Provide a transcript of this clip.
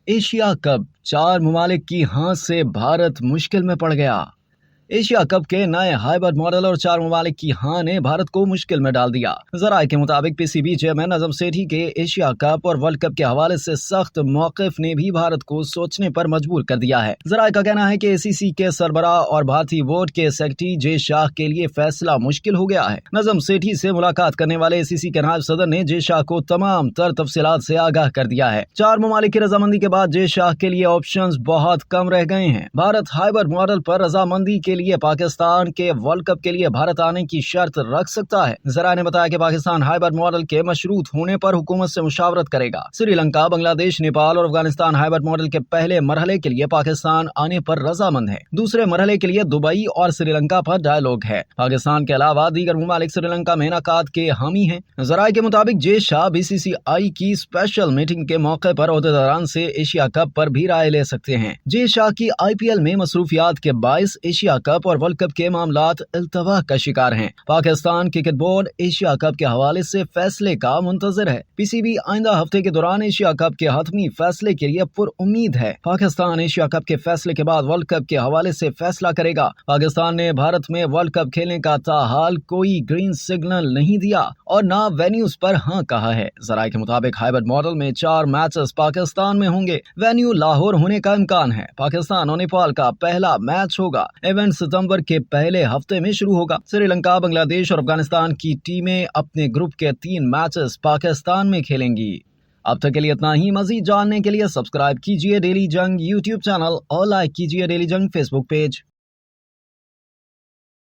Asia cup 4 ममालिक की हाथ से भारत मुश्किल में पड़ गया। एशिया कप के नए हाइब्रिड मॉडल और 4 ममालिक की हां ने भारत को मुश्किल में डाल दिया। जराये के मुताबिक पीसीबी चेयरमैन नजम सेठी के एशिया कप और वर्ल्ड कप के हवाले से सख्त मौकिफ ने भी भारत को सोचने पर मजबूर कर दिया है। जराये का कहना है कि एसीसी के सरबराह और भारतीय बोर्ड के सेक्रेटरी जे शाह के लिए फैसला मुश्किल हो गया है। नजम सेठी से मुलाकात करने वाले एसीसी के नायब सदर ने जे शाह को तमाम तर तफसीलात से आगाह कर दिया है। 4 ममालिक की रजामंदी के बाद जे शाह के लिए ऑप्शंस बहुत कम रह गए हैं। भारत हाइब्रिड मॉडल पर रजामंदी के लिए पाकिस्तान के वर्ल्ड कप के लिए भारत आने की शर्त रख सकता है। जराये ने बताया कि पाकिस्तान हाइब्रिड मॉडल के मशरूत होने पर हुकूमत से मुशावरत करेगा। श्रीलंका, बांग्लादेश, नेपाल और अफगानिस्तान हाइब्रिड मॉडल के पहले मरहले के लिए पाकिस्तान आने पर रजामंद है। दूसरे मरहले के लिए दुबई और श्रीलंका पर डायलॉग है। पाकिस्तान के अलावा दीगर ममालिक श्रीलंका में इनेकाद के हामी हैं। जराये के मुताबिक जे शाह बीसीसीआई की स्पेशल मीटिंग के मौके पर ओहदेदारान से एशिया कप पर भी राय ले सकते हैं। जे शाह की आईपीएल में मसरूफियात के बायस एशिया कप और वर्ल्ड कप के मामलात इल्तवा का शिकार हैं। Pakistan cricket board Asia cup के हवाले से फैसले का मुंतजर है। पीसीबी आइंदा हफ्ते के दौरान एशिया कप के हतमी फैसले के लिए पुरउम्मीद है। पाकिस्तान एशिया कप के फैसले के बाद वर्ल्ड कप के हवाले से फैसला करेगा। पाकिस्तान ने भारत में वर्ल्ड कप खेलने का ताहाल कोई ग्रीन सिग्नल नहीं दिया और ना वेन्यूज पर हाँ कहा है। जराये के मुताबिक हाइब्रिड मॉडल में 4 मैचेस पाकिस्तान में होंगे। वेन्यू लाहौर होने का इम्कान है। पाकिस्तान और नेपाल का पहला मैच होगा। इवेंट सितंबर के पहले हफ्ते में शुरू होगा। श्रीलंका, बांग्लादेश और अफगानिस्तान की टीमें अपने ग्रुप के 3 मैचेस पाकिस्तान में खेलेंगी। अब तक के लिए इतना ही। मजीद जानने के लिए सब्सक्राइब कीजिए डेली जंग यूट्यूब चैनल और लाइक कीजिए डेली जंग फेसबुक पेज।